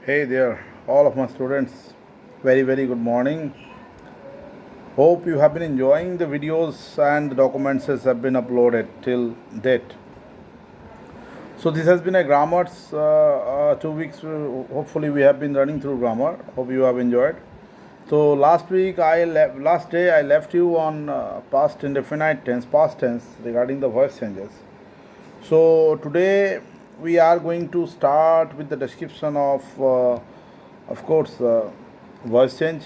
Hey there, all of my students. Very good morning. Hope you have been enjoying the videos and the documents that have been uploaded till date. So this has been a grammars 2 weeks. Hopefully we have been running through grammar. Hope you have enjoyed. So last day I left you on past indefinite tense, past tense regarding the voice changes. So today we are going to start with the description of course, voice change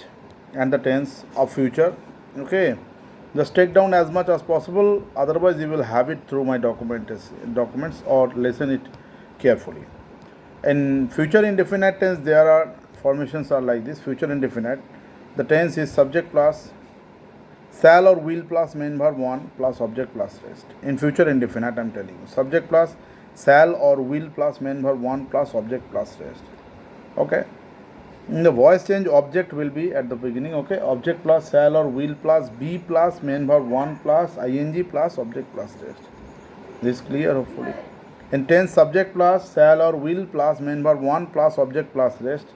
and the tense of future. Okay, just take down as much as possible. Otherwise, you will have it through my documents or listen it carefully. In future indefinite tense, there are formations are like this. Future indefinite, the tense is subject plus shall or will plus main verb 1 plus object plus rest. In future indefinite, I am telling you, subject plus shall or will plus main verb 1 plus object plus rest. Okay. In the voice change, object will be at the beginning. Okay. Object plus shall or will plus be plus main verb 1 plus ing plus object plus rest. This is clear hopefully. In tense, subject plus shall or will plus main verb 1 plus object plus rest.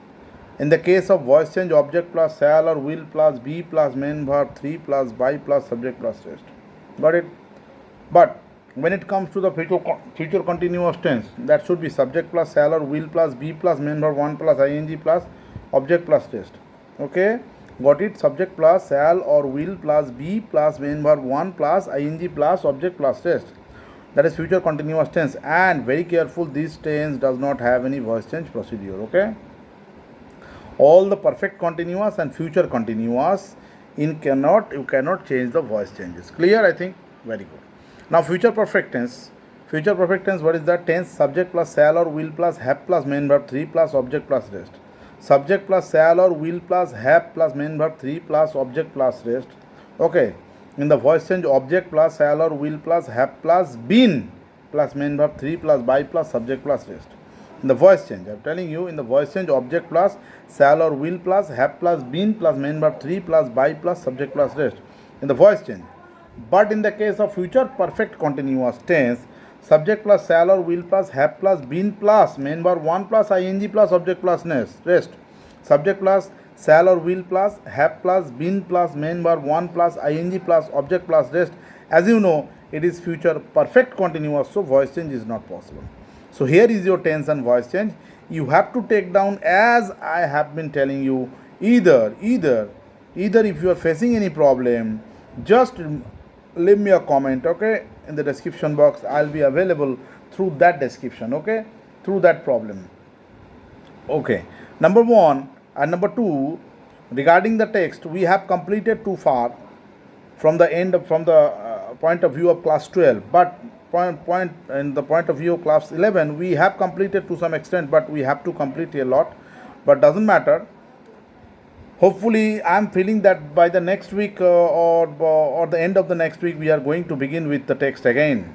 In the case of voice change, object plus shall or will plus be plus main verb 3 plus by plus subject plus rest. Got it? But when it comes to the future continuous tense, that should be subject plus shall or will plus be plus main verb 1 plus ing plus object plus rest. Okay? Got it? Subject plus shall or will plus be plus main verb 1 plus ing plus object plus rest. That is future continuous tense. And very careful, this tense does not have any voice change procedure. Okay? All the perfect continuous and future continuous you cannot change the voice changes. Clear? I think very good. Now future perfect tense. Future perfect tense, what is that? Tense subject plus shall or will plus have plus main verb 3 plus object plus rest. Subject plus shall or will plus have plus main verb 3 plus object plus rest. Okay. In the voice change, object plus shall or will plus have plus been plus main verb 3 plus by plus subject plus rest. In the voice change, I am telling you, in the voice change, object plus shall or will plus have plus been plus main verb 3 plus by plus subject plus rest. In the voice change. But in the case of future perfect continuous tense, subject plus shall or will plus have plus been plus main verb 1 plus ing plus object plus rest. Subject plus shall or will plus have plus been plus main verb 1 plus ing plus object plus rest. As you know, it is future perfect continuous, so voice change is not possible. So here is your tense and voice change. You have to take down as I have been telling you. Either if you are facing any problem, just leave me a comment. Okay, in the description box, I'll be available through that description. Okay, through that problem. Okay, number one and number two, regarding the text, we have completed too far from the end from the point of view of class 12, but point in the point of view of class 11 we have completed to some extent, but we have to complete a lot, but doesn't matter. Hopefully I am feeling that by the next week or the end of the next week we are going to begin with the text again.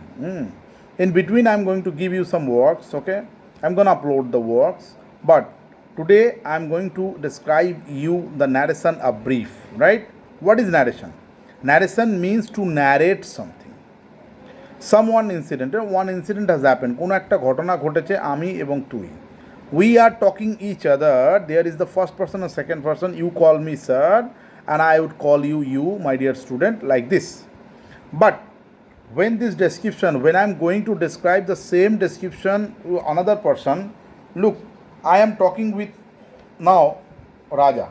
In between I am going to give you some works. Okay, I am going to upload the works, but today I am going to describe you the narration of brief. Right? What is narration? Narration means to narrate something. One incident has happened. কোনো একটা ঘটনা ঘটেছে আমি এবং তুই. We are talking each other. There is the first person and second person. You call me sir and I would call you my dear student, like this. But when I'm going to describe the same description to another person, look, I am talking with now Raja.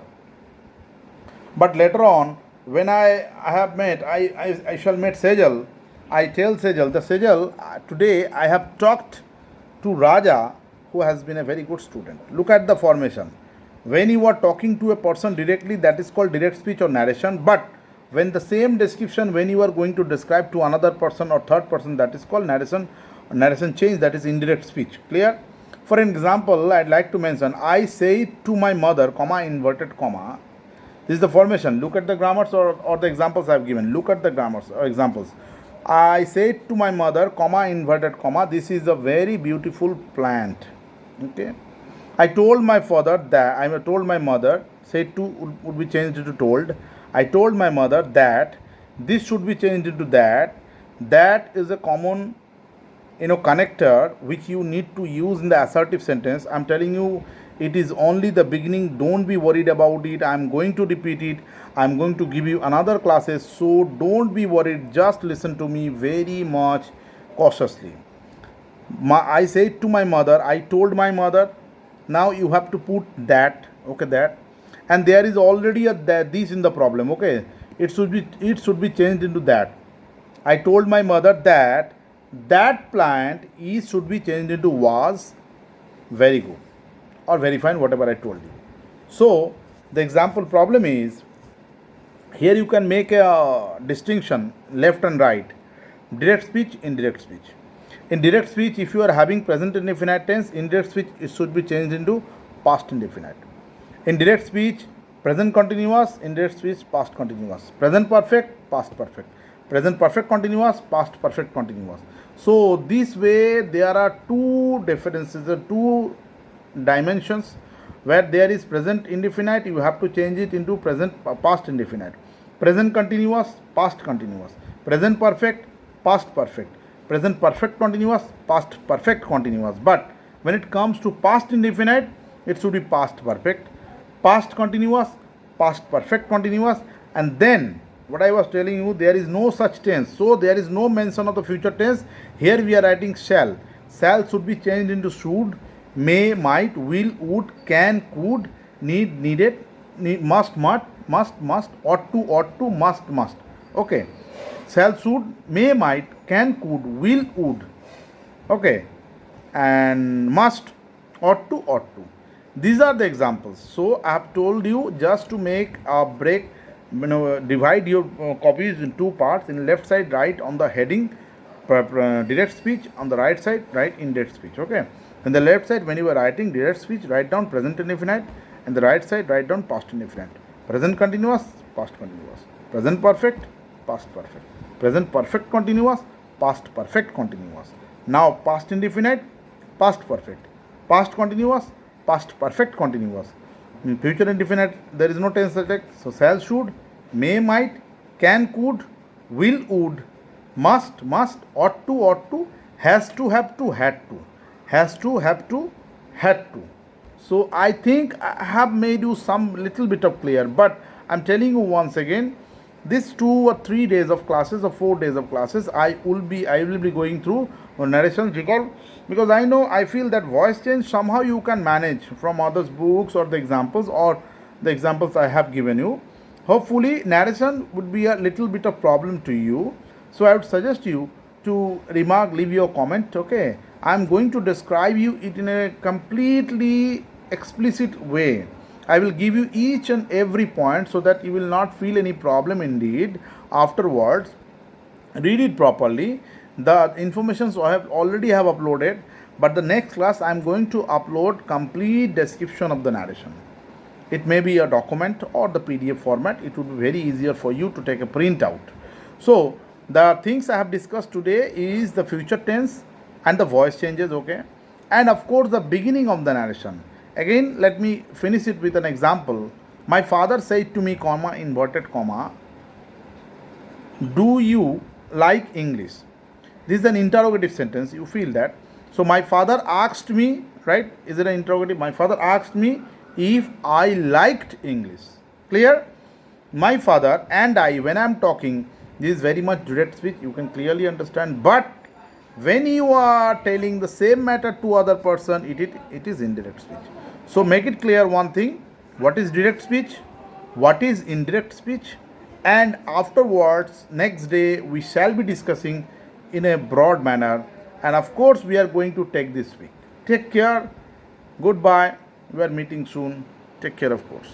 But later on, when I shall meet Sejal, I tell Sejal, today I have talked to Raja, who has been a very good student. Look at the formation. When you are talking to a person directly, that is called direct speech or narration. But when the same description, when you are going to describe to another person or third person, that is called narration change, that is indirect speech. Clear? For an example, I'd like to mention, I say to my mother, comma, inverted comma. This is the formation. Look at the grammars or the examples I have given. Look at the grammars or examples. I said to my mother, comma, inverted comma, this is a very beautiful plant. Okay. I told my mother, say to would be changed to told. I told my mother that this should be changed into that. That is a common connector which you need to use in the assertive sentence. I'm telling you, It is only the beginning. Don't be worried about it. I'm going to repeat it. I'm going to give you another classes. So don't be worried. Just listen to me very much cautiously. I said to my mother, I told my mother, now you have to put that, okay, that, and there is already a that this in the problem, okay. It should be changed into that. I told my mother that that plant is should be changed into was. Very good, or very fine, whatever I told you. So the example problem is, here you can make a distinction left and right, direct speech, indirect speech. In direct speech, if you are having present indefinite tense, indirect speech it should be changed into past indefinite. In direct speech, present continuous, indirect speech, past continuous. Present perfect, past perfect. Present perfect continuous, past perfect continuous. So this way there are two differences, two dimensions. Where there is present indefinite, you have to change it into present past indefinite. Present continuous, past continuous. Present perfect, past perfect. Present perfect continuous, past perfect continuous. But when it comes to past indefinite, it should be past perfect, past continuous, past perfect continuous, and then what I was telling you, there is no such tense. So there is no mention of the future tense. Here we are writing shall. Shall should be changed into should, may, might, will, would, can, could, need, needed, must, ought to, must. Okay. Shall, should, may, might, can, could, will, would. Okay. And must, ought to. These are the examples. So I have told you just to make a break, divide your copies in two parts. In left side, write on the heading direct speech. On the right side, write indirect speech. Okay. On the left side, when you are writing direct speech, write down present indefinite. And the right side, write down past indefinite. Present continuous, past continuous. Present perfect, past perfect. Present perfect continuous, past perfect continuous. Now past indefinite, past perfect. Past continuous, past perfect continuous. In future indefinite, there is no tense attack. So shall, should, may, might, can, could, will, would, must, ought to, has to, have to, had to, has to, have to, had to. So I think I have made you some little bit of clear, but I'm telling you once again, this 2 or 3 days of classes or 4 days of classes, I will be going through narration because I feel that voice change somehow you can manage from others' books or the examples I have given you. Hopefully narration would be a little bit of problem to you. So I would suggest you to leave your comment. Okay, I'm going to describe you it in a completely explicit way. I will give you each and every point so that you will not feel any problem indeed afterwards. Read it properly. The informations I have already uploaded, but the next class I am going to upload complete description of the narration. It may be a document or the PDF format. It would be very easier for you to take a printout. So the things I have discussed today is the future tense and the voice changes, okay, and of course the beginning of the narration. Again, let me finish it with an example. My father said to me, comma, inverted comma, do you like English? This is an interrogative sentence. You feel that. So my father asked me, right? Is it an interrogative? My father asked me if I liked English. Clear? My father and I, when I am talking, this is very much direct speech. You can clearly understand. But when you are telling the same matter to other person, it is indirect speech. So make it clear one thing. What is direct speech? What is indirect speech? And afterwards, next day, we shall be discussing in a broad manner. And of course, we are going to take this week. Take care. Goodbye. We are meeting soon. Take care, of course.